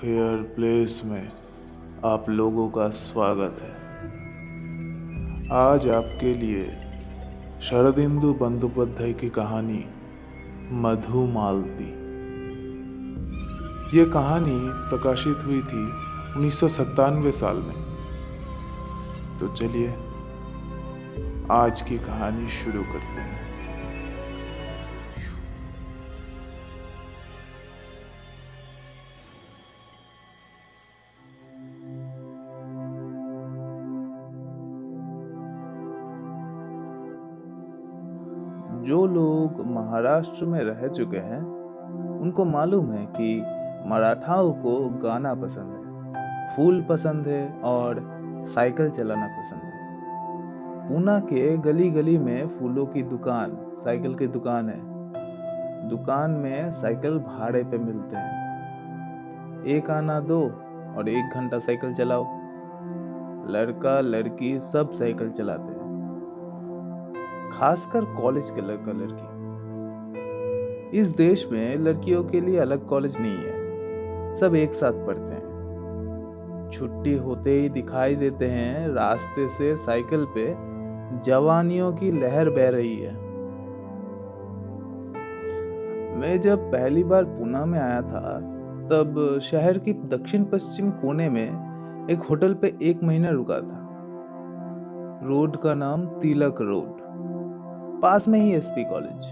Fair place में आप लोगों का स्वागत है। आज आपके लिए शरदिंदु बंदोपाध्याय की कहानी मधुमालती। ये कहानी प्रकाशित हुई थी 1997 साल में। तो चलिए आज की कहानी शुरू करते हैं। जो लोग महाराष्ट्र में रह चुके हैं उनको मालूम है कि मराठाओं को गाना पसंद है, फूल पसंद है और साइकिल चलाना पसंद है। पूना के गली गली में फूलों की दुकान, साइकिल की दुकान है। दुकान में साइकिल भाड़े पे मिलते हैं। एक आना दो और 1 घंटा साइकिल चलाओ। लड़का लड़की सब साइकिल चलाते हैं, खासकर कॉलेज के लड़का लड़की। इस देश में लड़कियों के लिए अलग कॉलेज नहीं है, सब एक साथ पढ़ते हैं। छुट्टी होते ही दिखाई देते हैं रास्ते से साइकिल पे जवानियों की लहर बह रही है। मैं जब पहली बार पूना में आया था तब शहर की दक्षिण पश्चिम कोने में एक होटल पे 1 महीना रुका था। रोड का नाम तिलक रोड, पास में ही एसपी कॉलेज।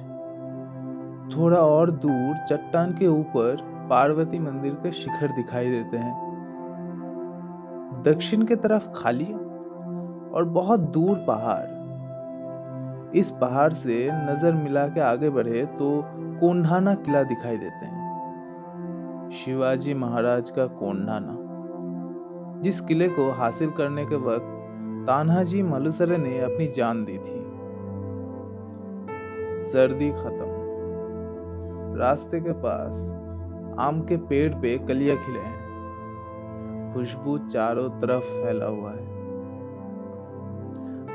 थोड़ा और दूर चट्टान के ऊपर पार्वती मंदिर के शिखर दिखाई देते हैं। दक्षिण के तरफ खाली और बहुत दूर पहाड़। इस पहाड़ से नजर मिला के आगे बढ़े तो कोंढाना किला दिखाई देते हैं। शिवाजी महाराज का कोंढाना, जिस किले को हासिल करने के वक्त तान्हाजी मालुसरे ने अपनी जान दी थी। सर्दी खत्म। रास्ते के पास आम के पेड़ पे कलियां खिले हैं। खुशबू चारों तरफ फैला हुआ है।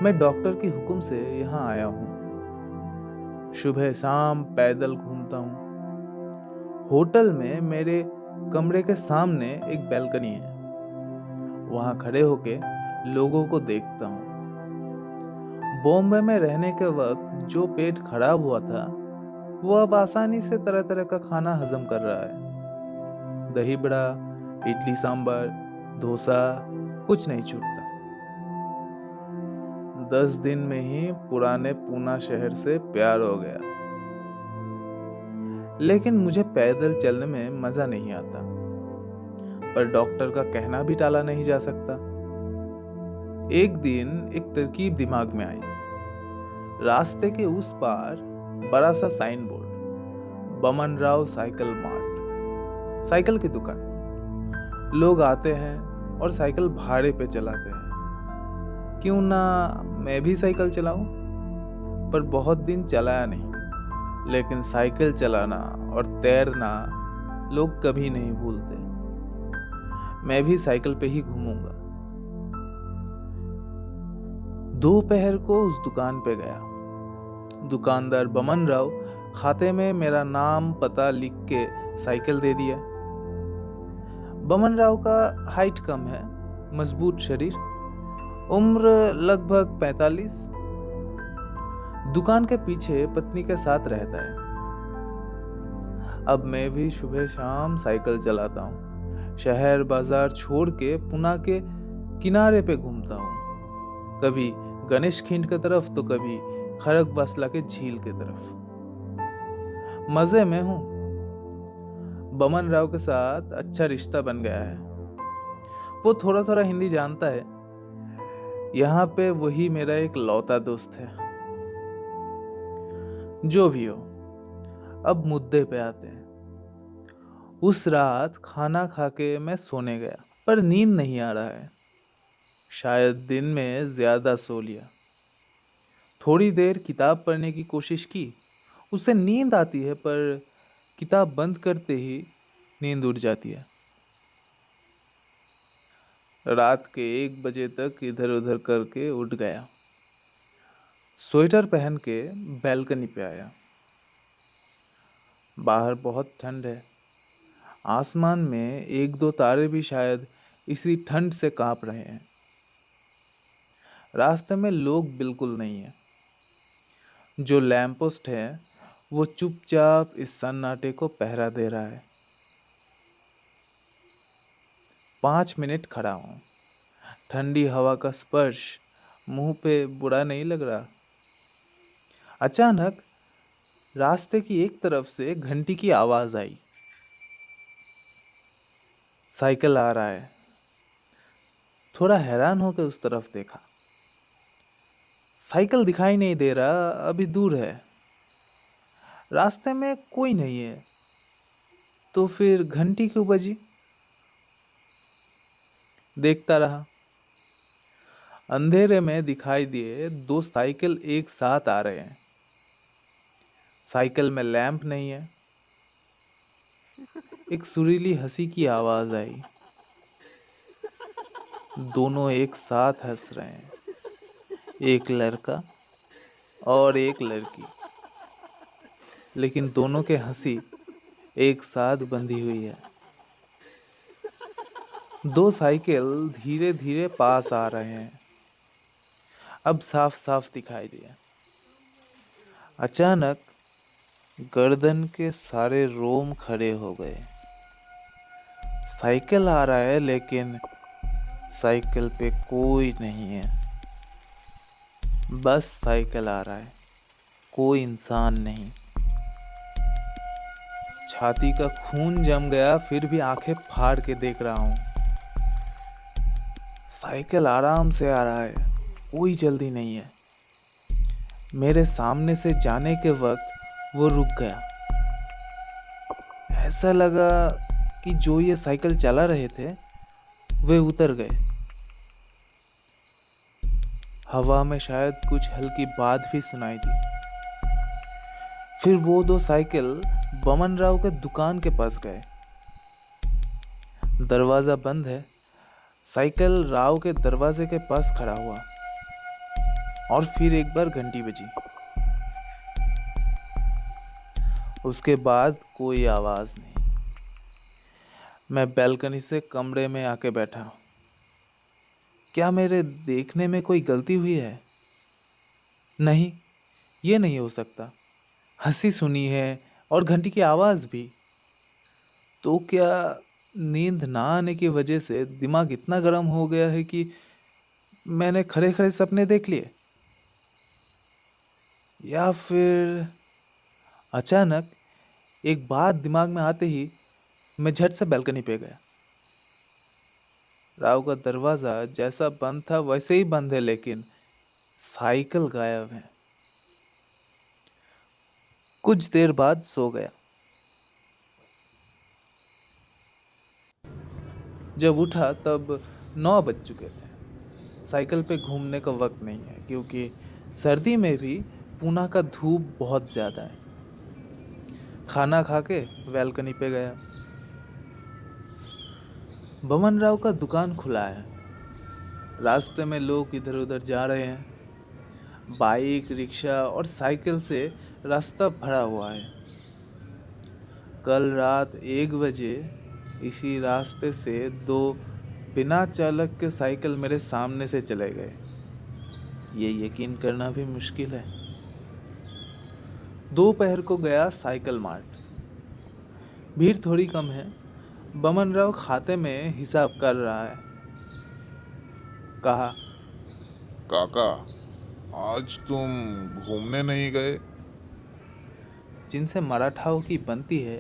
मैं डॉक्टर के हुक्म से यहाँ आया हूँ। सुबह शाम पैदल घूमता हूँ। होटल में मेरे कमरे के सामने एक बैल्कनी है, वहां खड़े होके लोगों को देखता हूँ। बॉम्बे में रहने के वक्त जो पेट खराब हुआ था वो अब आसानी से तरह तरह का खाना हजम कर रहा है। दही बड़ा, इडली सांभर, डोसा, कुछ नहीं छूटता। 10 दिन में ही पुराने पूना शहर से प्यार हो गया। लेकिन मुझे पैदल चलने में मजा नहीं आता, पर डॉक्टर का कहना भी टाला नहीं जा सकता। एक दिन एक तरकीब दिमाग में आई। रास्ते के उस पार बड़ा सा sign board, Boman Rao cycle mart, cycle की दुकान। लोग आते हैं और साइकिल भाड़े पे चलाते हैं। क्यों ना मैं भी साइकिल चलाऊं? पर बहुत दिन चलाया नहीं, लेकिन साइकिल चलाना और तैरना लोग कभी नहीं भूलते। मैं भी साइकिल पे ही घूमूंगा। दोपहर को उस दुकान पे गया। दुकानदार बमन राव खाते में मेरा नाम पता लिख के साइकिल दे दिया। बमन राव का हाइट कम है, मजबूत शरीर, उम्र लगभग 45। दुकान के पीछे पत्नी के साथ रहता है। अब मैं भी सुबह शाम साइकिल चलाता हूँ। शहर बाजार छोड़ के पुना के किनारे पे घूमता हूँ। कभी गणेश खिंड की तरफ तो कभी खड़गवासला के झील की तरफ। मजे में हूँ। बमन राव के साथ अच्छा रिश्ता बन गया है। वो थोड़ा थोड़ा हिंदी जानता है। यहाँ पे वही मेरा एक लौता दोस्त है। जो भी हो, अब मुद्दे पे आते हैं। उस रात खाना खा के मैं सोने गया, पर नींद नहीं आ रहा है। शायद दिन में ज्यादा सो लिया। थोड़ी देर किताब पढ़ने की कोशिश की, उससे नींद आती है, पर किताब बंद करते ही नींद उड़ जाती है। रात के 1 बजे तक इधर उधर करके उठ गया। स्वेटर पहन के बैल्कनी पे आया। बाहर बहुत ठंड है। आसमान में एक दो तारे भी शायद इसी ठंड से कांप रहे हैं। रास्ते में लोग बिल्कुल नहीं है। जो लैंप पोस्ट है वो चुपचाप इस सन्नाटे को पहरा दे रहा है। 5 मिनट खड़ा हूं। ठंडी हवा का स्पर्श मुंह पे बुरा नहीं लग रहा। अचानक रास्ते की एक तरफ से घंटी की आवाज आई। साइकिल आ रहा है। थोड़ा हैरान होकर उस तरफ देखा। साइकिल दिखाई नहीं दे रहा, अभी दूर है। रास्ते में कोई नहीं है। तो फिर घंटी क्यों बजी? देखता रहा। अंधेरे में दिखाई दिए दो साइकिल एक साथ आ रहे हैं। साइकिल में लैंप नहीं है। एक सुरीली हंसी की आवाज आई। दोनों एक साथ हंस रहे हैं। एक लड़का और एक लड़की। लेकिन दोनों के हंसी एक साथ बंधी हुई है। दो साइकिल धीरे धीरे पास आ रहे हैं। अब साफ साफ दिखाई दिया। अचानक गर्दन के सारे रोम खड़े हो गए। साइकिल आ रहा है लेकिन साइकिल पे कोई नहीं है। बस साइकिल आ रहा है, कोई इंसान नहीं। छाती का खून जम गया, फिर भी आंखें फाड़ के देख रहा हूं। साइकिल आराम से आ रहा है, कोई जल्दी नहीं है। मेरे सामने से जाने के वक्त वो रुक गया। ऐसा लगा कि जो ये साइकिल चला रहे थे वे उतर गए। हवा में शायद कुछ हल्की बात भी सुनाई दी। फिर वो दो साइकिल बमन राव के दुकान के पास गए। दरवाजा बंद है। साइकिल राव के दरवाजे के पास खड़ा हुआ और फिर एक बार घंटी बजी। उसके बाद कोई आवाज नहीं। मैं बैल्कनी से कमरे में आके बैठा। क्या मेरे देखने में कोई गलती हुई है? नहीं, ये नहीं हो सकता। हंसी सुनी है और घंटी की आवाज भी। तो क्या नींद ना आने की वजह से दिमाग इतना गर्म हो गया है कि मैंने खड़े खड़े सपने देख लिए? या फिर अचानक एक बात दिमाग में आते ही मैं झट से बैल्कनी पे गया। राव का दरवाजा जैसा बंद था वैसे ही बंद है, लेकिन साइकिल गायब है। कुछ देर बाद सो गया। जब उठा तब 9 बज चुके थे। साइकिल पे घूमने का वक्त नहीं है क्योंकि सर्दी में भी पूना का धूप बहुत ज़्यादा है। खाना खा के बैल्कनी पे गया। बमन राव का दुकान खुला है। रास्ते में लोग इधर उधर जा रहे हैं। बाइक, रिक्शा और साइकिल से रास्ता भरा हुआ है। कल रात 1 बजे इसी रास्ते से दो बिना चालक के साइकिल मेरे सामने से चले गए। ये यकीन करना भी मुश्किल है। दोपहर को गया साइकिल मार्ट। भीड़ थोड़ी कम है। बमन राव खाते में हिसाब कर रहा है। कहा, काका, आज तुम घूमने नहीं गए? जिनसे मराठाओं की बनती है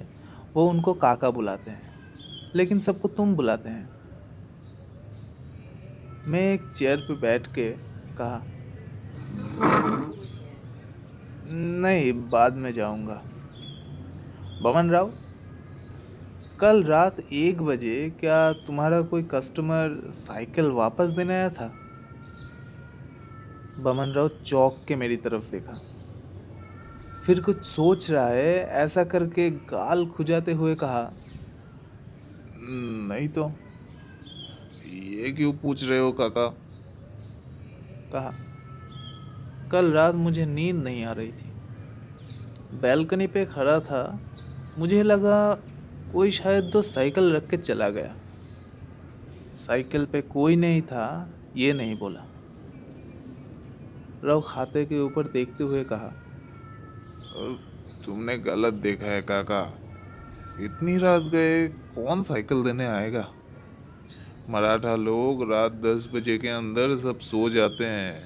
वो उनको काका बुलाते हैं, लेकिन सबको तुम बुलाते हैं। मैं एक चेयर पे बैठ के कहा, नहीं, बाद में जाऊंगा। बमन राव, कल रात 1 बजे क्या तुम्हारा कोई कस्टमर साइकिल वापस देने आया था? बमन राव चौंक के मेरी तरफ देखा। फिर कुछ सोच रहा है ऐसा करके गाल खुजाते हुए कहा, नहीं तो। ये क्यों पूछ रहे हो काका? कहा, कल रात मुझे नींद नहीं आ रही थी। बैल्कनी पे खड़ा था। मुझे लगा कोई शायद दो साइकिल रख के चला गया। साइकिल पे कोई नहीं था, ये नहीं बोला। राव खाते के ऊपर देखते हुए कहा, तुमने गलत देखा है काका। इतनी रात गए कौन साइकिल देने आएगा। मराठा लोग रात 10 बजे के अंदर सब सो जाते हैं।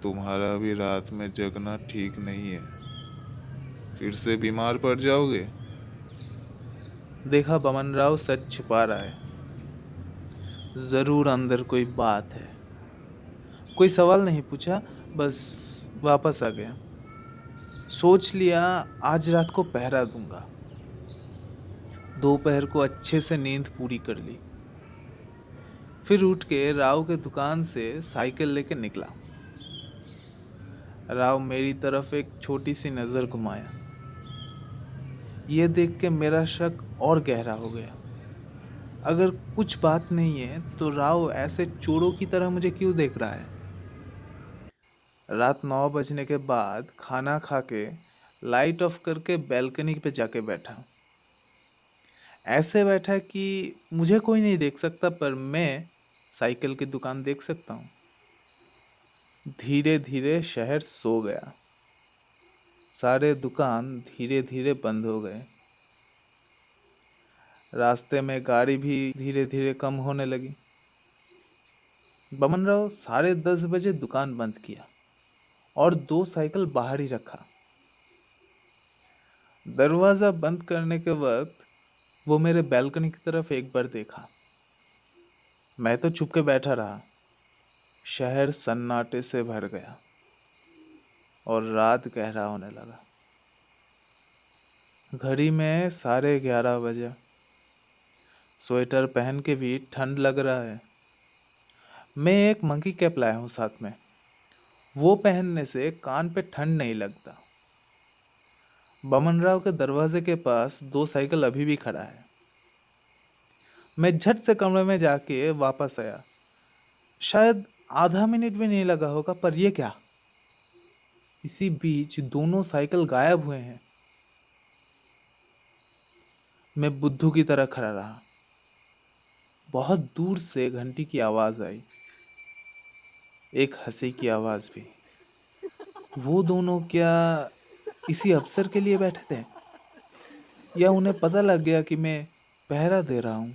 तुम्हारा भी रात में जगना ठीक नहीं है, फिर से बीमार पड़ जाओगे। देखा बमन राव सच छुपा रहा है। जरूर अंदर कोई बात है। कोई सवाल नहीं पूछा, बस वापस आ गया। सोच लिया आज रात को पहरा दूंगा। दोपहर को अच्छे से नींद पूरी कर ली। फिर उठ के राव के दुकान से साइकिल लेके निकला। राव मेरी तरफ एक छोटी सी नजर घुमाया। यह देख के मेरा शक और गहरा हो गया। अगर कुछ बात नहीं है तो राव ऐसे चोरों की तरह मुझे क्यों देख रहा है। रात 9 बजने के बाद खाना खा के लाइट ऑफ करके बैल्कनी पे जाके बैठा। ऐसे बैठा कि मुझे कोई नहीं देख सकता, पर मैं साइकिल की दुकान देख सकता हूँ। धीरे धीरे शहर सो गया। सारे दुकान धीरे धीरे बंद हो गए। रास्ते में गाड़ी भी धीरे धीरे कम होने लगी। बमन राव 10:30 बजे दुकान बंद किया और 2 साइकिल बाहर ही रखा। दरवाजा बंद करने के वक्त वो मेरे बैल्कनी की तरफ एक बार देखा। मैं तो चुप के बैठा रहा। शहर सन्नाटे से भर गया और रात गहरा होने लगा। घड़ी में 11:30 बजे। स्वेटर पहन के भी ठंड लग रहा है। मैं एक मंकी कैप लाया हूँ साथ में। वो पहनने से कान पे ठंड नहीं लगता। बमन राव के दरवाजे के पास 2 साइकिल अभी भी खड़ा है। मैं झट से कमरे में जाके वापस आया। शायद आधा मिनट भी नहीं लगा होगा, पर ये क्या, इसी बीच दोनों साइकिल गायब हुए हैं। मैं बुद्धू की तरह खड़ा रहा। बहुत दूर से घंटी की आवाज आई, एक हंसी की आवाज भी। वो दोनों क्या इसी अवसर के लिए बैठे थे, या उन्हें पता लग गया कि मैं पहरा दे रहा हूं।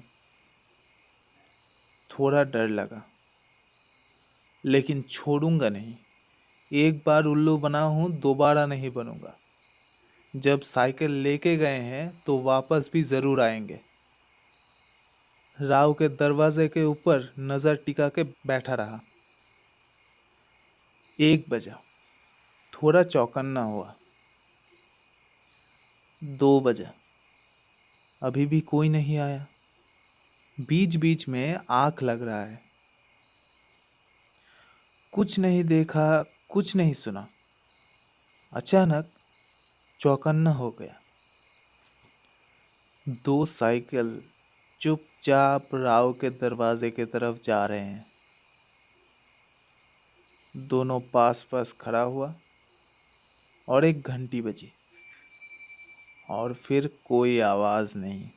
थोड़ा डर लगा, लेकिन छोड़ूंगा नहीं। एक बार उल्लू बना हूं, दोबारा नहीं बनूंगा। जब साइकिल लेके गए हैं तो वापस भी जरूर आएंगे। राव के दरवाजे के ऊपर नजर टिका के बैठा रहा। 1 बजा, थोड़ा चौकन्ना हुआ। 2 बजा, अभी भी कोई नहीं आया। बीच बीच में आंख लग रहा है। कुछ नहीं देखा, कुछ नहीं सुना। अचानक चौकन्ना हो गया। 2 साइकिल चुपचाप राव के दरवाजे की तरफ जा रहे हैं। दोनों पास पास खड़ा हुआ और एक घंटी बजी, और फिर कोई आवाज नहीं।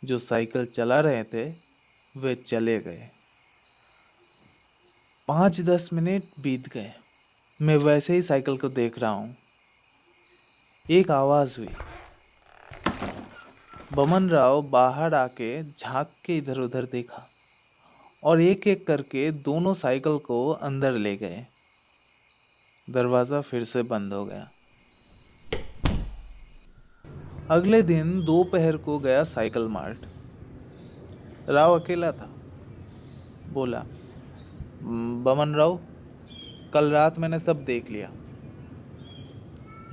जो साइकिल चला रहे थे वे चले गए। 5-10 मिनट बीत गए। मैं वैसे ही साइकिल को देख रहा हूँ। एक आवाज हुई। बमन राव बाहर आके झांक के इधर उधर देखा और एक एक करके दोनों साइकिल को अंदर ले गए। दरवाजा फिर से बंद हो गया। अगले दिन दोपहर को गया साइकिल मार्ट। राव अकेला था। बोला, बमन राव, कल रात मैंने सब देख लिया।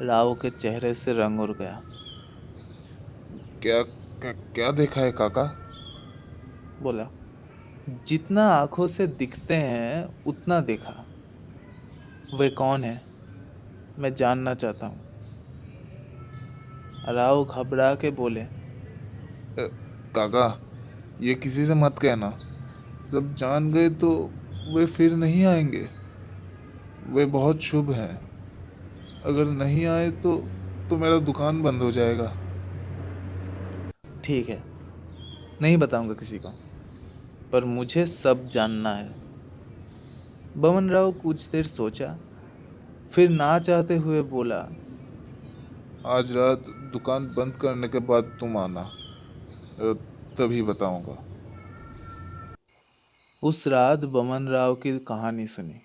राव के चेहरे से रंग उड़ गया। क्या देखा है काका। बोला, जितना आंखों से दिखते हैं उतना देखा। वे कौन है, मैं जानना चाहता हूँ। राव घबरा के बोले, काका, ये किसी से मत कहना। सब जान गए तो वे फिर नहीं आएंगे। वे बहुत शुभ हैं। अगर नहीं आए तो मेरा दुकान बंद हो जाएगा। ठीक है, नहीं बताऊंगा किसी को, पर मुझे सब जानना है। बमन राव कुछ देर सोचा, फिर ना चाहते हुए बोला, आज रात दुकान बंद करने के बाद तुम आना, तभी बताऊंगा। उस रात बमन राव की कहानी सुनी।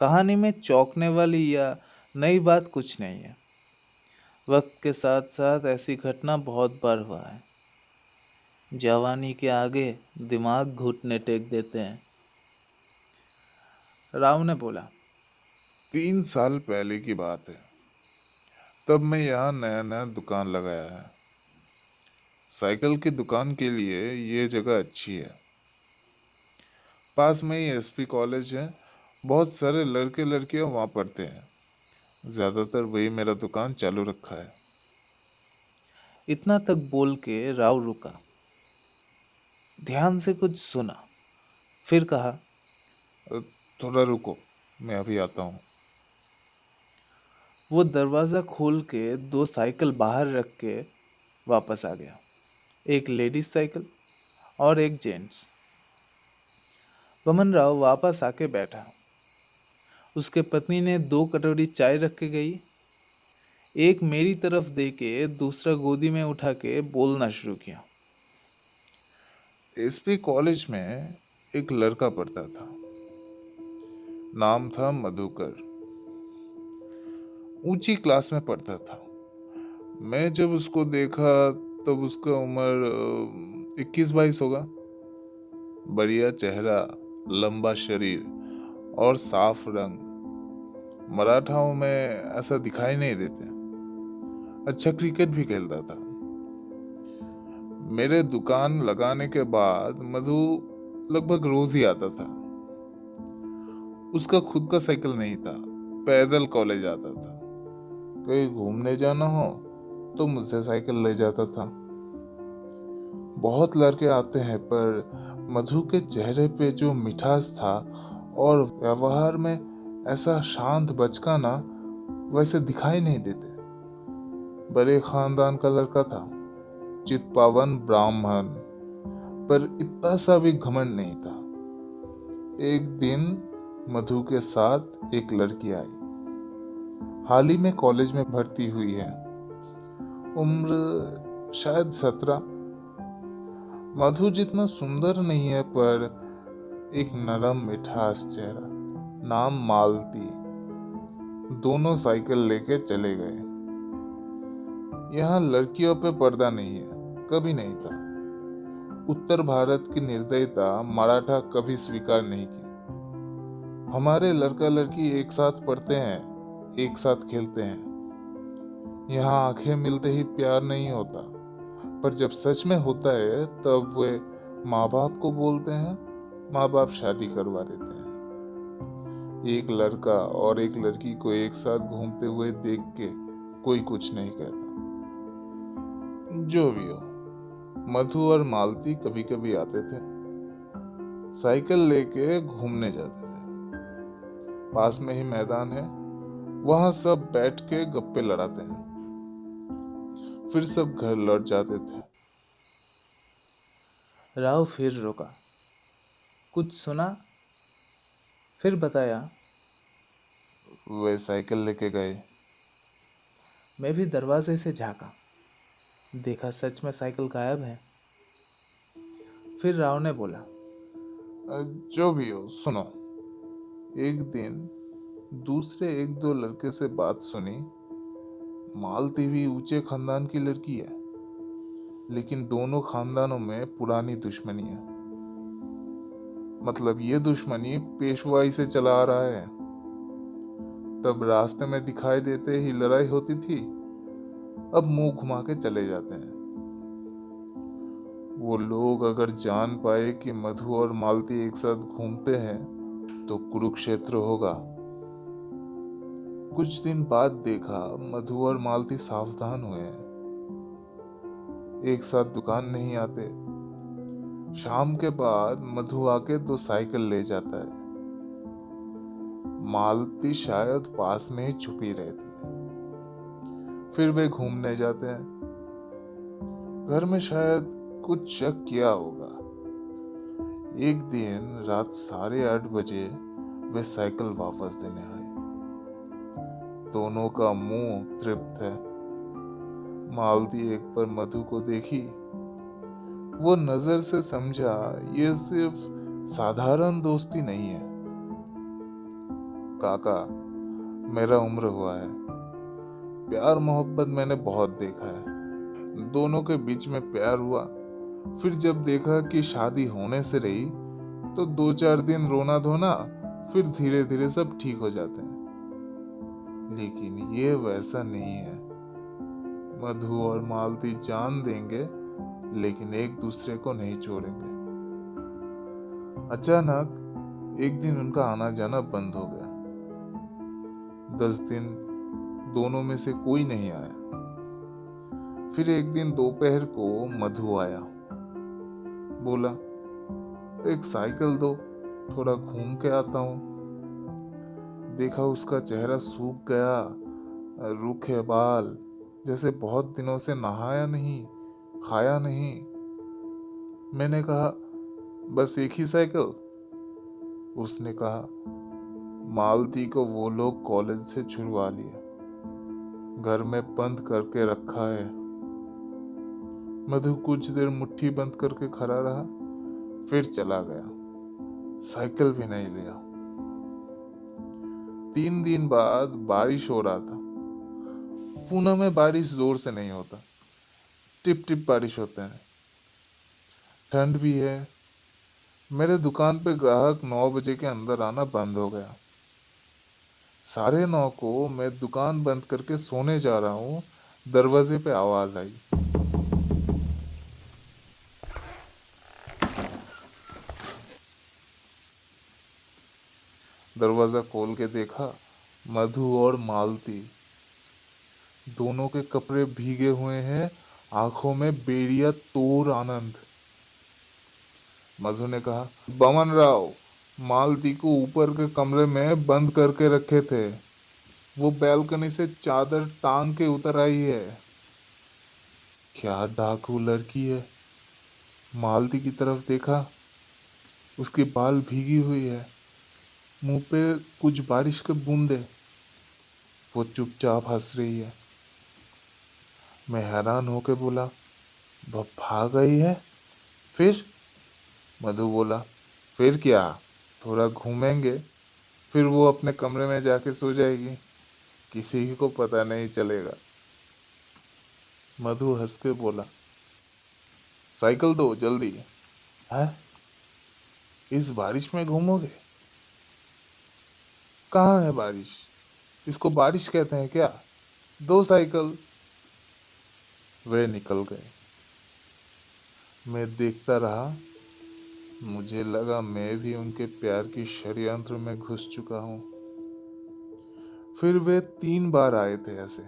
कहानी में चौंकने वाली या नई बात कुछ नहीं है। वक्त के साथ साथ ऐसी घटना बहुत बार हुआ है। जवानी के आगे दिमाग घुटने टेक देते हैं। राव ने बोला, 3 साल पहले की बात है। तब मैं यहाँ नया नया दुकान लगाया है। साइकिल की दुकान के लिए ये जगह अच्छी है। पास में ही एसपी कॉलेज है। बहुत सारे लड़के लड़कियां वहाँ पढ़ते हैं। ज़्यादातर वही मेरा दुकान चालू रखा है। इतना तक बोल के राव रुका, ध्यान से कुछ सुना, फिर कहा, अ, थोड़ा रुको, मैं अभी आता हूँ। वो दरवाज़ा खोल के 2 साइकिल बाहर रख के वापस आ गया। एक लेडीज साइकिल और एक जेंट्स। बमन राव वापस आके बैठा। उसके पत्नी ने 2 कटोरी चाय रख के गई। एक मेरी तरफ दे के दूसरा गोदी में उठा के बोलना शुरू किया। एसपी कॉलेज में एक लड़का पढ़ता था। नाम था मधुकर। ऊंची क्लास में पढ़ता था। मैं जब उसको देखा तब उसका उम्र 21-22 होगा। बढ़िया चेहरा, लंबा शरीर और साफ रंग। मराठाओं में ऐसा दिखाई नहीं देते। अच्छा क्रिकेट भी खेलता था। मेरे दुकान लगाने के बाद मधु लगभग रोज ही आता था। उसका खुद का साइकिल नहीं था। पैदल कॉलेज आता था। कहीं घूमने जाना हो तो मुझसे साइकिल ले जाता था। बहुत लड़के आते हैं, पर मधु के चेहरे पे जो मिठास था और व्यवहार में ऐसा शांत बचकाना वैसे दिखाई नहीं देते। बड़े खानदान का लड़का था, चितपावन ब्राह्मण, पर इतना सा भी घमंड नहीं था। एक दिन मधु के साथ एक लड़की आई। हाल ही में कॉलेज में भर्ती हुई है। उम्र शायद 17। मधु जितना सुंदर नहीं है, पर एक नरम मिठास चेहरा। नाम मालती। दोनों साइकिल लेके चले गए। यहाँ लड़कियों पे पर्दा नहीं है, कभी नहीं था। उत्तर भारत की निर्दयता मराठा कभी स्वीकार नहीं की। हमारे लड़का लड़की एक साथ पढ़ते हैं, एक साथ खेलते हैं। यहाँ आंखें मिलते ही प्यार नहीं होता, पर जब सच में होता है तब वे माँ बाप को बोलते हैं, माँ बाप शादी करवा देते हैं। एक लड़का और एक लड़की को एक साथ घूमते हुए देख के कोई कुछ नहीं कहता। जो भी हो, मधु और मालती कभी कभी आते थे। साइकिल लेके घूमने जाते थे। पास में ही मैदान है, वहां सब बैठ के गप्पे लड़ाते हैं। फिर सब घर लौट जाते थे। राव फिर रुका, कुछ सुना, फिर बताया, वे साइकिल लेके गए। मैं भी दरवाजे से झांका, देखा सच में साइकिल गायब है। फिर राव ने बोला, जो भी हो, सुनो। एक दिन दूसरे एक दो लड़के से बात सुनी। मालती भी ऊंचे खानदान की लड़की है, लेकिन दोनों खानदानों में पुरानी दुश्मनी है। मतलब ये दुश्मनी पेशवाई से चला आ रहा है। तब रास्ते में दिखाई देते ही लड़ाई होती थी, अब मुंह घुमा के चले जाते हैं। वो लोग अगर जान पाए कि मधु और मालती एक साथ घूमते हैं तो कुरुक्षेत्र होगा। कुछ दिन बाद देखा मधु और मालती सावधान हुए हैं। एक साथ दुकान नहीं आते। शाम के बाद मधु आके 2 साइकिल ले जाता है। मालती शायद पास में ही छुपी रहती है। फिर वे घूमने जाते हैं। घर में शायद कुछ शक किया होगा। एक दिन रात 8:30 बजे वे साइकिल वापस देने आए। दोनों का मुंह तृप्त है। मालती एक बार मधु को देखी। वो नजर से समझा ये सिर्फ साधारण दोस्ती नहीं है। काका, मेरा उम्र हुआ है, प्यार मोहब्बत मैंने बहुत देखा है। दोनों के बीच में प्यार हुआ, फिर जब देखा कि शादी होने से रही तो 2-4 दिन रोना धोना, फिर धीरे धीरे सब ठीक हो जाते हैं। लेकिन ये वैसा नहीं है। मधु और मालती जान देंगे लेकिन एक दूसरे को नहीं छोड़ेंगे। अचानक एक दिन उनका आना जाना बंद हो गया। 10 दिन दोनों में से कोई नहीं आया। फिर एक दिन दोपहर को मधु आया। बोला, एक साइकिल दो, थोड़ा घूम के आता हूं। देखा उसका चेहरा सूख गया, रूखे बाल, जैसे बहुत दिनों से नहाया नहीं, खाया नहीं। मैंने कहा, बस एक ही साइकिल? उसने कहा, मालती को वो लोग कॉलेज से छुड़वा लिए, घर में बंद करके रखा है। मधु कुछ देर मुट्ठी बंद करके खड़ा रहा, फिर चला गया। साइकिल भी नहीं लिया। 3 दिन बाद बारिश हो रहा था। पुणे में बारिश जोर से नहीं होता, टिप टिप बारिश होते हैं। ठंड भी है। मेरे दुकान पे ग्राहक 9 बजे के अंदर आना बंद हो गया। 9:30 को मैं दुकान बंद करके सोने जा रहा हूँ, दरवाजे पे आवाज आई। दरवाजा खोल के देखा, मधु और मालती, दोनों के कपड़े भीगे हुए हैं, आंखों में बेड़िया तोड़ आनंद। मधु ने कहा, बमन राव, मालती को ऊपर के कमरे में बंद करके रखे थे, वो बैल्कनी से चादर टांग के उतर आई है। क्या डाकू लड़की है। मालती की तरफ देखा, उसके बाल भीगी हुई है, मुंह पे कुछ बारिश के बूंदे। वो चुपचाप हंस रही है। मैं हैरान होके बोला, वह भाग गई है? फिर? मधु बोला, फिर क्या, थोड़ा घूमेंगे, फिर वो अपने कमरे में जाके सो जाएगी, किसी को पता नहीं चलेगा। मधु हंस के बोला, साइकिल दो जल्दी। है? इस बारिश में घूमोगे? कहाँ है बारिश? इसको बारिश कहते हैं क्या? दो साइकिल। वे निकल गए। मैं देखता रहा। मुझे लगा मैं भी उनके प्यार की षड्यंत्र में घुस चुका हूं। फिर वे 3 बार आए थे ऐसे।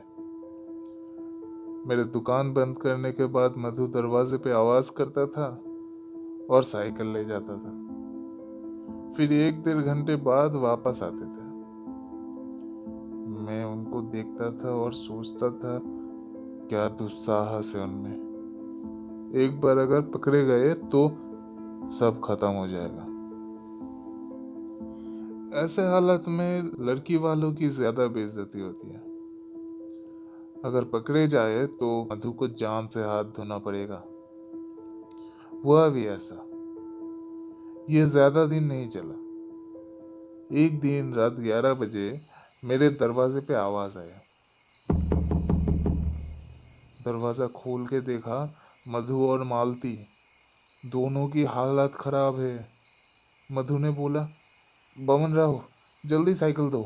मेरे दुकान बंद करने के बाद मधु दरवाजे पे आवाज करता था और साइकिल ले जाता था। फिर 1-1.5 घंटे बाद वापस आते थे। मैं उनको देखता था और सोचता था, क्या दुस्साहस है उनमें। एक बार अगर पकड़े गए तो सब खत्म हो जाएगा। ऐसे हालत में लड़की वालों की ज्यादा बेइज्जती होती है। अगर पकड़े जाए तो मधु को जान से हाथ धोना पड़ेगा। हुआ भी ऐसा। ये ज्यादा दिन नहीं चला। एक दिन रात 11 बजे मेरे दरवाजे पे आवाज आया। दरवाजा खोल के देखा, मधु और मालती, दोनों की हालत खराब है। मधु ने बोला, बमन राव, जल्दी साइकिल दो,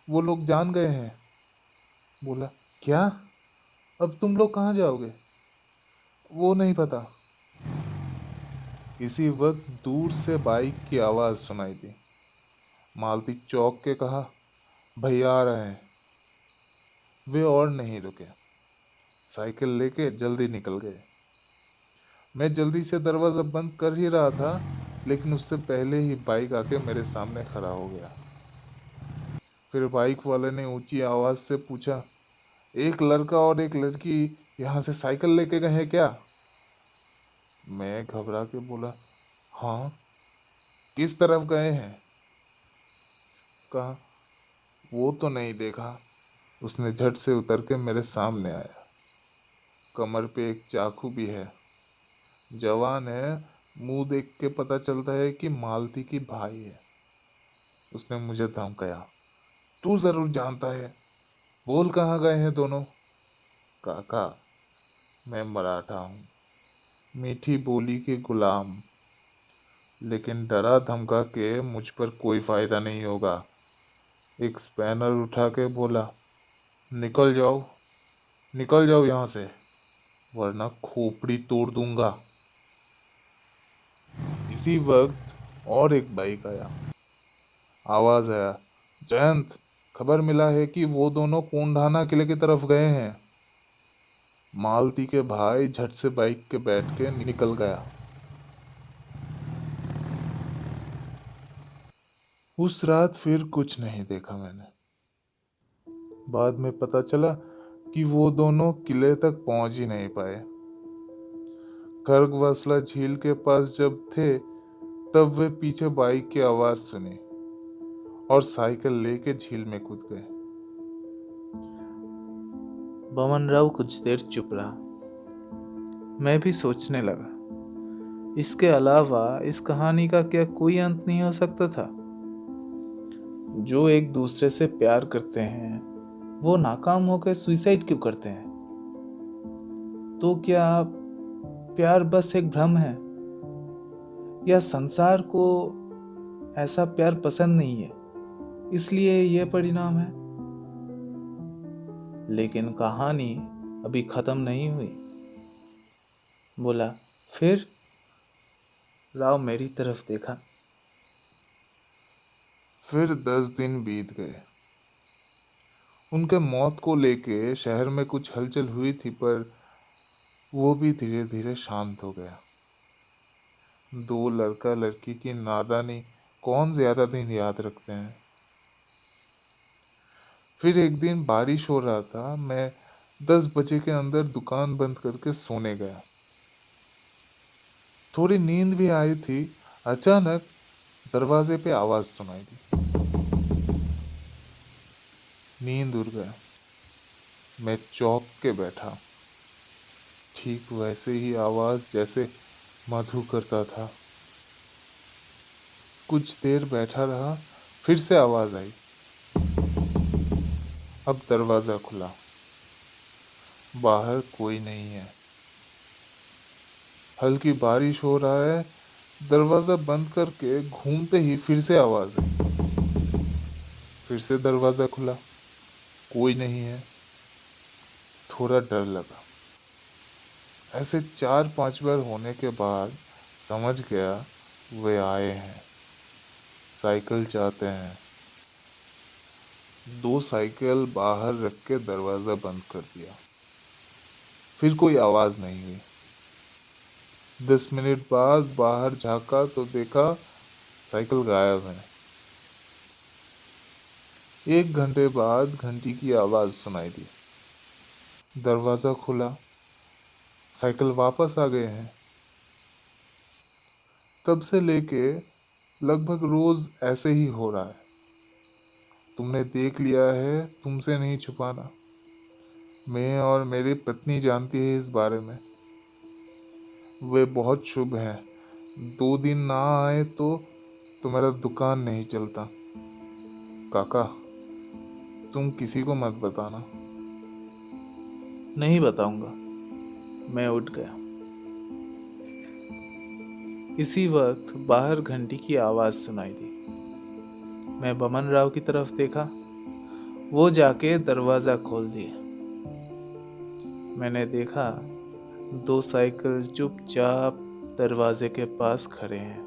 वो लोग जान गए हैं। बोला, क्या? अब तुम लोग कहाँ जाओगे? वो नहीं पता। इसी वक्त दूर से बाइक की आवाज सुनाई दी। मालती चौंक के कहा, भैया आ रहे हैं। वे और नहीं रुके, साइकिल लेके जल्दी निकल गए। मैं जल्दी से दरवाजा बंद कर ही रहा था, लेकिन उससे पहले ही बाइक आके मेरे सामने खड़ा हो गया। फिर बाइक वाले ने ऊंची आवाज से पूछा, एक लड़का और एक लड़की यहाँ से साइकिल लेके गए हैं क्या? मैं घबरा के बोला, हाँ, किस तरफ गए हैं? कहा, वो तो नहीं देखा। उसने झट से उतर के मेरे सामने आया। कमर पे एक चाकू भी है। जवान है, मुंह देख के पता चलता है कि मालती की भाई है। उसने मुझे धमकाया, तू जरूर जानता है, बोल कहाँ गए हैं दोनों? काका, मैं मराठा हूँ, मीठी बोली के गुलाम, लेकिन डरा धमका के मुझ पर कोई फायदा नहीं होगा। एक स्पैनर उठा के बोला, निकल जाओ, निकल जाओ यहाँ से, वरना खोपड़ी तोड़ दूंगा। इसी वक्त और एक बाइक आया। आवाज आया, जयंत, खबर मिला है कि वो दोनों कोंढाना किले की तरफ गए हैं। मालती के भाई झट से बाइक के बैठ के निकल गया। उस रात फिर कुछ नहीं देखा मैंने। बाद में पता चला कि वो दोनों किले तक पहुंच ही नहीं पाए। खरगवासला झील के पास जब थे तब वे पीछे बाइक की आवाज सुनी और साइकिल लेके झील में कूद गए। बमन राव कुछ देर चुप रहा। मैं भी सोचने लगा, इसके अलावा इस कहानी का क्या कोई अंत नहीं हो सकता था? जो एक दूसरे से प्यार करते हैं वो नाकाम होकर सुसाइड क्यों करते हैं? तो क्या प्यार बस एक भ्रम है, या संसार को ऐसा प्यार पसंद नहीं है इसलिए यह परिणाम है? लेकिन कहानी अभी खत्म नहीं हुई। बोला, फिर? राव मेरी तरफ देखा। फिर 10 दिन बीत गए। उनके मौत को लेके शहर में कुछ हलचल हुई थी, पर वो भी धीरे धीरे शांत हो गया। दो लड़का लड़की की नादानी कौन ज्यादा दिन याद रखते हैं। फिर एक दिन बारिश हो रहा था। मैं 10 बजे के अंदर दुकान बंद करके सोने गया। थोड़ी नींद भी आई थी। अचानक दरवाजे पे आवाज सुनाई दी। नींद उड़ गया। मैं चौंक के बैठा। ठीक वैसे ही आवाज जैसे मधु करता था। कुछ देर बैठा रहा, फिर से आवाज आई। अब दरवाजा खुला। बाहर कोई नहीं है। हल्की बारिश हो रहा है। दरवाजा बंद करके घूमते ही फिर से आवाज आई। फिर से दरवाजा खुला, कोई नहीं है। थोड़ा डर लगा। ऐसे 4-5 बार होने के बाद समझ गया वे आए हैं, साइकिल चाहते हैं। 2 साइकिल बाहर रख के दरवाजा बंद कर दिया। फिर कोई आवाज नहीं हुई। 10 मिनट बाद बाहर झांका तो देखा साइकिल गायब है। 1 घंटे बाद घंटी की आवाज सुनाई दी। दरवाजा खुला, साइकिल वापस आ गए हैं। तब से लेके लगभग रोज ऐसे ही हो रहा है। तुमने देख लिया है, तुमसे नहीं छुपाना। मैं और मेरी पत्नी जानती है इस बारे में। वे बहुत शुभ हैं। 2 दिन ना आए तो मेरा दुकान नहीं चलता। काका, तुम किसी को मत बताना। नहीं बताऊंगा। मैं उठ गया। इसी वक्त बाहर घंटी की आवाज सुनाई दी। मैं बमन राव की तरफ देखा। वो जाके दरवाजा खोल दिया। मैंने देखा 2 साइकिल चुपचाप दरवाजे के पास खड़े हैं।